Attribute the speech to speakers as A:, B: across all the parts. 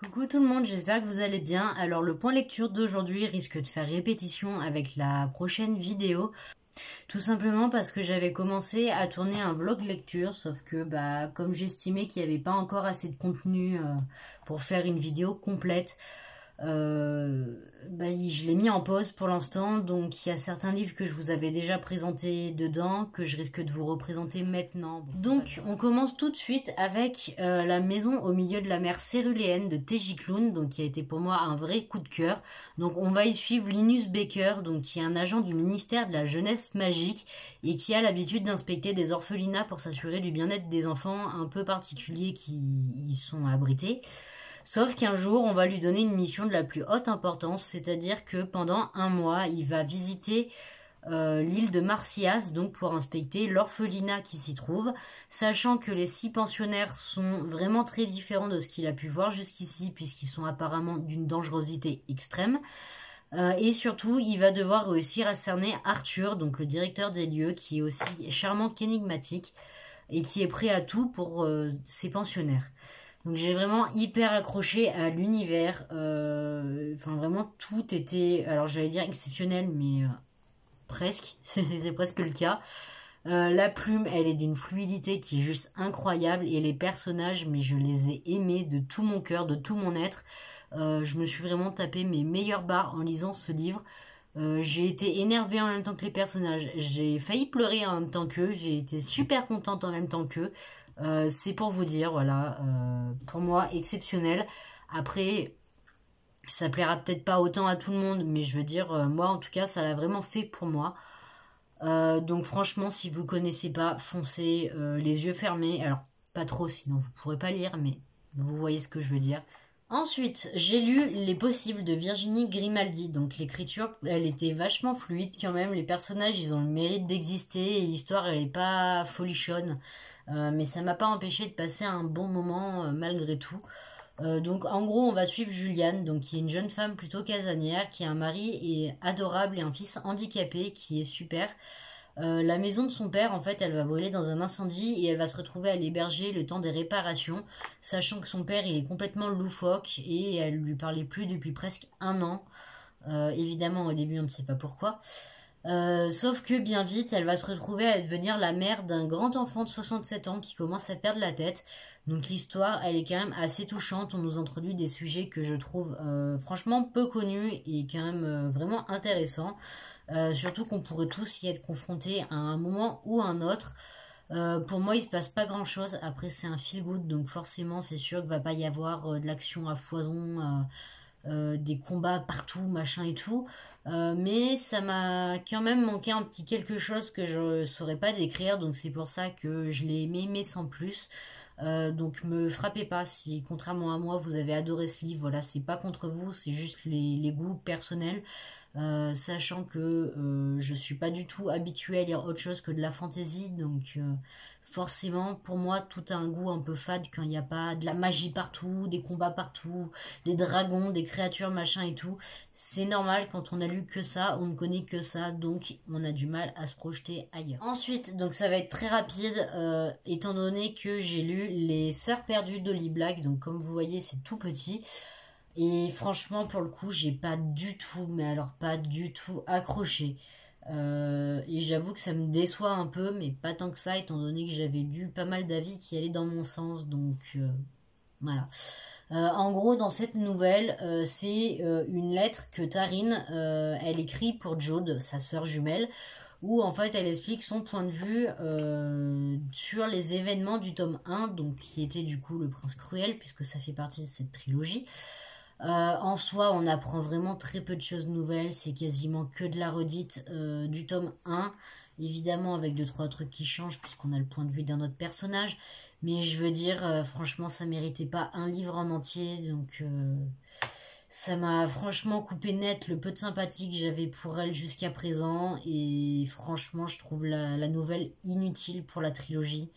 A: Coucou tout le monde, j'espère que vous allez bien. Alors le point lecture d'aujourd'hui risque de faire répétition avec la prochaine vidéo. Tout simplement parce que j'avais commencé à tourner un vlog lecture, sauf que comme j'estimais qu'il n'y avait pas encore assez de contenu pour faire une vidéo complète, je l'ai mis en pause pour l'instant. Donc il y a certains livres que je vous avais déjà présentés dedans que je risque de vous représenter maintenant. Donc on commence tout de suite avec La maison au milieu de la mer céruléenne de T.J. Klune, donc qui a été pour moi un vrai coup de cœur. Donc on va y suivre Linus Baker, donc qui est un agent du ministère de la jeunesse magique et qui a l'habitude d'inspecter des orphelinats pour s'assurer du bien-être des enfants un peu particuliers qui y sont abrités. Sauf qu'un jour, on va lui donner une mission de la plus haute importance, c'est-à-dire que pendant un mois, il va visiter l'île de Marsyas, donc pour inspecter l'orphelinat qui s'y trouve, sachant que les 6 pensionnaires sont vraiment très différents de ce qu'il a pu voir jusqu'ici, puisqu'ils sont apparemment d'une dangerosité extrême. Et surtout, il va devoir réussir à cerner Arthur, donc le directeur des lieux, qui est aussi charmant qu'énigmatique, et qui est prêt à tout pour ses pensionnaires. Donc j'ai vraiment hyper accroché à l'univers, vraiment tout était, alors j'allais dire exceptionnel, mais presque, c'est presque le cas. La plume, elle est d'une fluidité qui est juste incroyable, et les personnages, mais je les ai aimés de tout mon cœur, de tout mon être. Je me suis vraiment tapé mes meilleures barres en lisant ce livre. J'ai été énervée en même temps que les personnages, j'ai failli pleurer en même temps qu'eux, j'ai été super contente en même temps qu'eux. C'est pour vous dire, voilà, pour moi, exceptionnel. Après, ça plaira peut-être pas autant à tout le monde, mais je veux dire, moi, en tout cas, ça l'a vraiment fait pour moi. Donc franchement, si vous connaissez pas, foncez les yeux fermés. Alors, pas trop, sinon vous pourrez pas lire, mais vous voyez ce que je veux dire. Ensuite, j'ai lu Les Possibles de Virginie Grimaldi. Donc l'écriture, elle était vachement fluide quand même. Les personnages, ils ont le mérite d'exister, et l'histoire, elle est pas folichonne. Mais ça m'a pas empêché de passer un bon moment malgré tout. Donc en gros, on va suivre Juliane, donc qui est une jeune femme plutôt casanière, qui a un mari et adorable et un fils handicapé qui est super. La maison de son père, en fait, elle va brûler dans un incendie et elle va se retrouver à l'héberger le temps des réparations, sachant que son père, il est complètement loufoque et elle lui parlait plus depuis presque un an. Évidemment, au début, on ne sait pas pourquoi. Sauf que bien vite, elle va se retrouver à devenir la mère d'un grand enfant de 67 ans qui commence à perdre la tête. Donc l'histoire, elle est quand même assez touchante. On nous introduit des sujets que je trouve franchement peu connus et quand même vraiment intéressants. Surtout qu'on pourrait tous y être confrontés à un moment ou un autre. Pour moi, il se passe pas grand chose. Après, c'est un feel good, donc forcément, c'est sûr qu'il va pas y avoir de l'action à foison, des combats partout, machin et tout. Mais ça m'a quand même manqué un petit quelque chose que je saurais pas décrire, donc c'est pour ça que je l'ai aimé, mais sans plus. Donc me frappez pas si, contrairement à moi, vous avez adoré ce livre. Voilà, c'est pas contre vous, c'est juste les goûts personnels. Sachant que je suis pas du tout habituée à lire autre chose que de la fantasy, donc forcément pour moi tout a un goût un peu fade quand il n'y a pas de la magie partout, des combats partout, des dragons, des créatures machin et tout. C'est normal, quand on a lu que ça, on ne connaît que ça, donc on a du mal à se projeter ailleurs. Ensuite, donc ça va être très rapide, étant donné que j'ai lu Les Sœurs perdues d'Holly Black, donc comme vous voyez c'est tout petit. Et franchement, pour le coup, j'ai pas du tout, mais alors pas du tout accroché. Et j'avoue que ça me déçoit un peu, mais pas tant que ça, étant donné que j'avais lu pas mal d'avis qui allaient dans mon sens. Donc voilà. En gros, dans cette nouvelle, c'est une lettre que Taryn, elle écrit pour Jaude, sa sœur jumelle, où en fait elle explique son point de vue sur les événements du tome 1, donc qui était du coup Le Prince Cruel, puisque ça fait partie de cette trilogie. En soi, on apprend vraiment très peu de choses nouvelles, c'est quasiment que de la redite du tome 1, évidemment avec 2-3 trucs qui changent puisqu'on a le point de vue d'un autre personnage, mais je veux dire, franchement ça méritait pas un livre en entier, donc ça m'a franchement coupé net le peu de sympathie que j'avais pour elle jusqu'à présent, et franchement je trouve la nouvelle inutile pour la trilogie.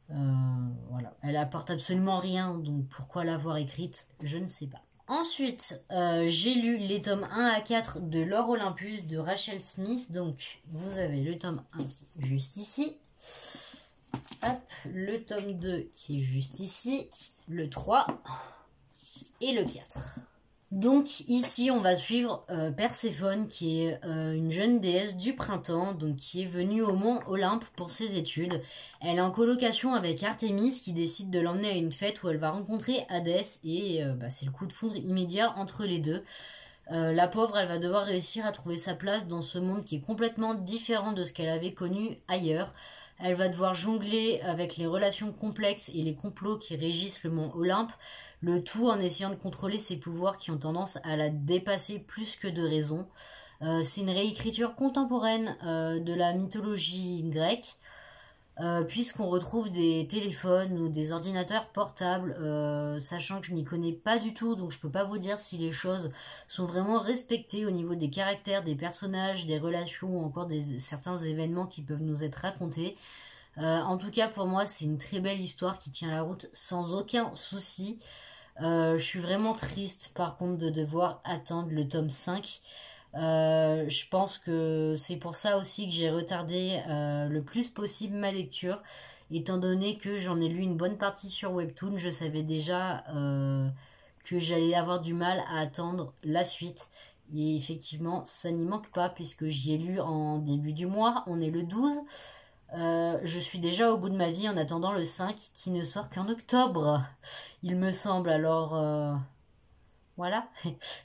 A: Voilà, elle apporte absolument rien, donc pourquoi l'avoir écrite, je ne sais pas. Ensuite, j'ai lu les tomes 1 à 4 de L'Or Olympus de Rachel Smith. Donc, vous avez le tome 1 qui est juste ici. Hop, le tome 2 qui est juste ici. Le 3. et le théâtre. Donc ici on va suivre Perséphone qui est une jeune déesse du printemps, donc qui est venue au mont Olympe pour ses études. Elle est en colocation avec Artémis qui décide de l'emmener à une fête où elle va rencontrer Hadès et c'est le coup de foudre immédiat entre les deux. La pauvre, elle va devoir réussir à trouver sa place dans ce monde qui est complètement différent de ce qu'elle avait connu ailleurs. Elle va devoir jongler avec les relations complexes et les complots qui régissent le mont Olympe, le tout en essayant de contrôler ses pouvoirs qui ont tendance à la dépasser plus que de raison. C'est une réécriture contemporaine de la mythologie grecque, puisqu'on retrouve des téléphones ou des ordinateurs portables, sachant que je m'y connais pas du tout, donc je peux pas vous dire si les choses sont vraiment respectées au niveau des caractères, des personnages, des relations ou encore certains événements qui peuvent nous être racontés. En tout cas, pour moi, c'est une très belle histoire qui tient la route sans aucun souci. Je suis vraiment triste, par contre, de devoir attendre le tome 5. Je pense que c'est pour ça aussi que j'ai retardé le plus possible ma lecture, étant donné que j'en ai lu une bonne partie sur Webtoon. Je savais déjà que j'allais avoir du mal à attendre la suite. Et effectivement, ça n'y manque pas, puisque j'y ai lu en début du mois, on est le 12. Je suis déjà au bout de ma vie en attendant le 5 qui ne sort qu'en octobre, il me semble. Alors voilà,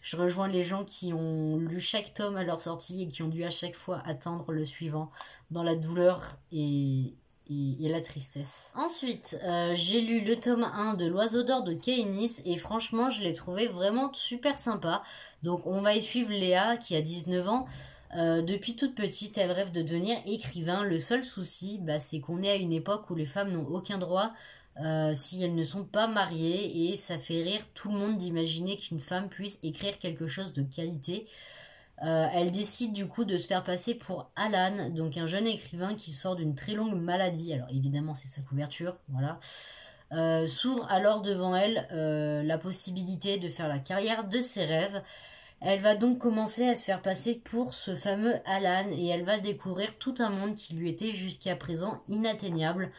A: je rejoins les gens qui ont lu chaque tome à leur sortie et qui ont dû à chaque fois attendre le suivant dans la douleur et la tristesse. Ensuite, j'ai lu le tome 1 de l'Oiseau d'or de Kéinis et franchement, je l'ai trouvé vraiment super sympa. Donc on va y suivre Léa qui a 19 ans. Depuis toute petite, elle rêve de devenir écrivain. Le seul souci, c'est qu'on est à une époque où les femmes n'ont aucun droit si elles ne sont pas mariées, et ça fait rire tout le monde d'imaginer qu'une femme puisse écrire quelque chose de qualité. Elle décide du coup de se faire passer pour Alan, donc un jeune écrivain qui sort d'une très longue maladie. Alors évidemment c'est sa couverture, voilà. S'ouvre alors devant elle la possibilité de faire la carrière de ses rêves. Elle va donc commencer à se faire passer pour ce fameux Alan et elle va découvrir tout un monde qui lui était jusqu'à présent inatteignable.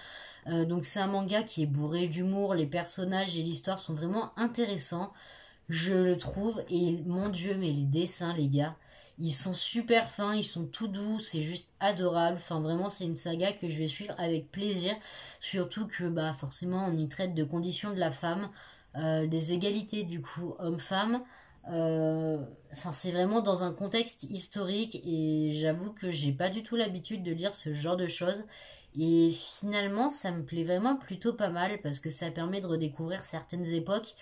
A: Donc c'est un manga qui est bourré d'humour, les personnages et l'histoire sont vraiment intéressants, je le trouve, et mon dieu, mais les dessins, les gars, ils sont super fins, ils sont tout doux, c'est juste adorable. Enfin vraiment c'est une saga que je vais suivre avec plaisir, surtout que forcément on y traite de conditions de la femme, des égalités du coup homme-femme. C'est vraiment dans un contexte historique et j'avoue que j'ai pas du tout l'habitude de lire ce genre de choses, et finalement ça me plaît vraiment plutôt pas mal parce que ça permet de redécouvrir certaines époques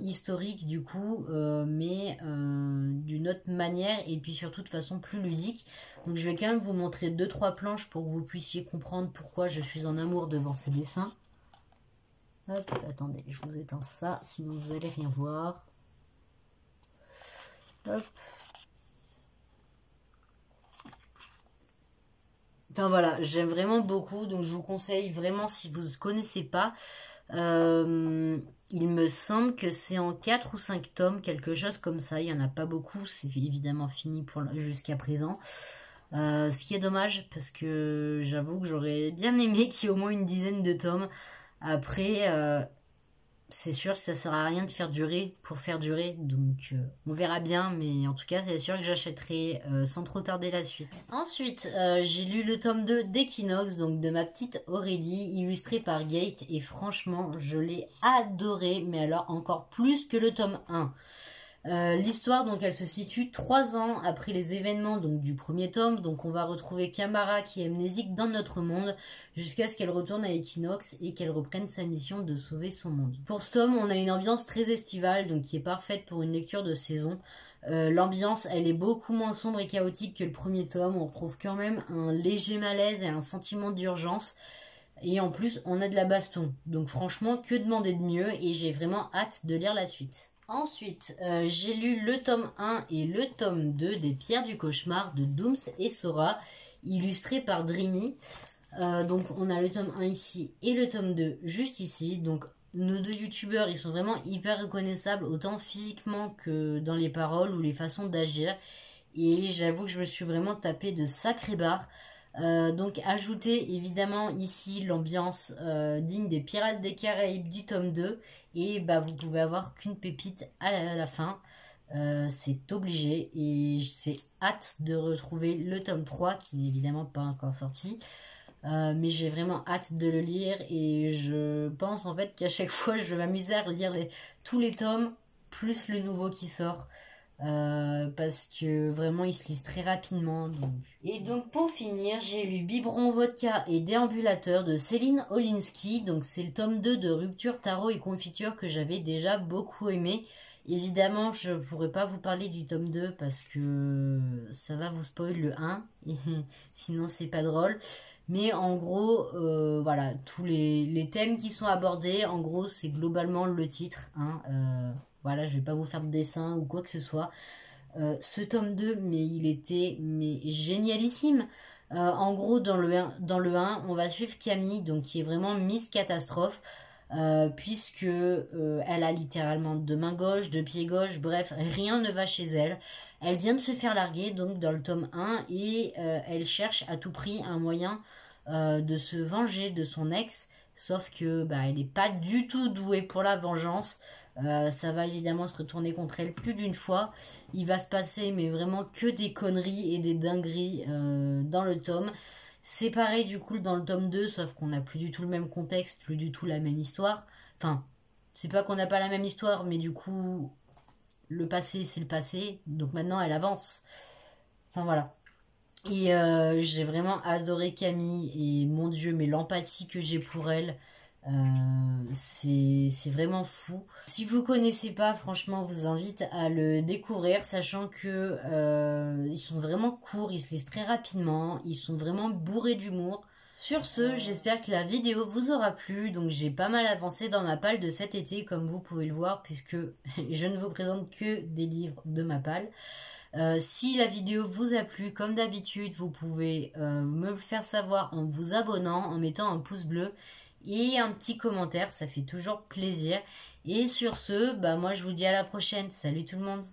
A: historiques du coup, mais d'une autre manière et puis surtout de façon plus ludique. Donc je vais quand même vous montrer 2-3 planches pour que vous puissiez comprendre pourquoi je suis en amour devant ces dessins. Hop, attendez, je vous éteins ça sinon vous allez rien voir. Hop. Enfin voilà, j'aime vraiment beaucoup, donc je vous conseille vraiment si vous ne connaissez pas. Il me semble que c'est en 4 ou 5 tomes, quelque chose comme ça. Il n'y en a pas beaucoup, c'est évidemment fini jusqu'à présent. Ce qui est dommage parce que j'avoue que j'aurais bien aimé qu'il y ait au moins une dizaine de tomes. Après, c'est sûr que ça sert à rien de faire durer pour faire durer, donc on verra bien, mais en tout cas c'est sûr que j'achèterai sans trop tarder la suite. Ensuite j'ai lu le tome 2 d'Equinox, donc de ma petite Aurélie, illustré par Gate, et franchement je l'ai adoré, mais alors encore plus que le tome 1. L'histoire, donc, elle se situe 3 ans après les événements donc, du premier tome. Donc on va retrouver Camara qui est amnésique dans notre monde jusqu'à ce qu'elle retourne à Equinox et qu'elle reprenne sa mission de sauver son monde. Pour ce tome, on a une ambiance très estivale, donc qui est parfaite pour une lecture de saison. L'ambiance, elle est beaucoup moins sombre et chaotique que le premier tome. On retrouve quand même un léger malaise et un sentiment d'urgence. Et en plus, on a de la baston. Donc franchement, que demander de mieux, et j'ai vraiment hâte de lire la suite. Ensuite, j'ai lu le tome 1 et le tome 2 des Pierres du Cauchemar de Dooms et Sora, illustrés par Dreamy. Donc on a le tome 1 ici et le tome 2 juste ici. Donc nos deux youtubeurs, ils sont vraiment hyper reconnaissables, autant physiquement que dans les paroles ou les façons d'agir. Et j'avoue que je me suis vraiment tapé de sacrés barres. Donc ajoutez évidemment ici l'ambiance digne des Pirates des Caraïbes du tome 2 et bah vous pouvez avoir qu'une pépite à la fin. C'est obligé et j'ai hâte de retrouver le tome 3 qui n'est évidemment pas encore sorti. Mais j'ai vraiment hâte de le lire et je pense en fait qu'à chaque fois je vais m'amuser à relire tous les tomes plus le nouveau qui sort. Parce que vraiment il se lise très rapidement donc. Et donc pour finir j'ai lu Biberon Vodka et Déambulateur de Céline Olinsky, donc c'est le tome 2 de Rupture Tarot et Confiture que j'avais déjà beaucoup aimé. Évidemment je pourrais pas vous parler du tome 2 parce que ça va vous spoil le 1 et sinon c'est pas drôle, mais en gros voilà tous les thèmes qui sont abordés, en gros c'est globalement le titre hein, voilà, je vais pas vous faire de dessin ou quoi que ce soit. Ce tome 2, mais il était génialissime. En gros, dans le 1, on va suivre Camille, donc qui est vraiment Miss Catastrophe, puisque elle a littéralement deux mains gauches, deux pieds gauches, bref, rien ne va chez elle. Elle vient de se faire larguer, donc dans le tome 1, et elle cherche à tout prix un moyen de se venger de son ex, sauf que bah, elle n'est pas du tout douée pour la vengeance. Ça va évidemment se retourner contre elle plus d'une fois. Il va se passer mais vraiment que des conneries et des dingueries dans le tome. C'est pareil du coup dans le tome 2, sauf qu'on n'a plus du tout le même contexte, plus du tout la même histoire. Enfin, c'est pas qu'on n'a pas la même histoire, mais du coup, le passé c'est le passé, donc maintenant elle avance. Enfin voilà. Et j'ai vraiment adoré Camille et mon Dieu, mais l'empathie que j'ai pour elle, c'est vraiment fou. Si vous connaissez pas, franchement, je vous invite à le découvrir, sachant que ils sont vraiment courts, ils se lisent très rapidement, ils sont vraiment bourrés d'humour. Sur ce, j'espère que la vidéo vous aura plu, donc j'ai pas mal avancé dans ma palle de cet été, comme vous pouvez le voir, puisque je ne vous présente que des livres de ma palle. Si la vidéo vous a plu, comme d'habitude, vous pouvez me le faire savoir en vous abonnant, en mettant un pouce bleu et un petit commentaire, ça fait toujours plaisir. Et sur ce, bah moi je vous dis à la prochaine. Salut tout le monde!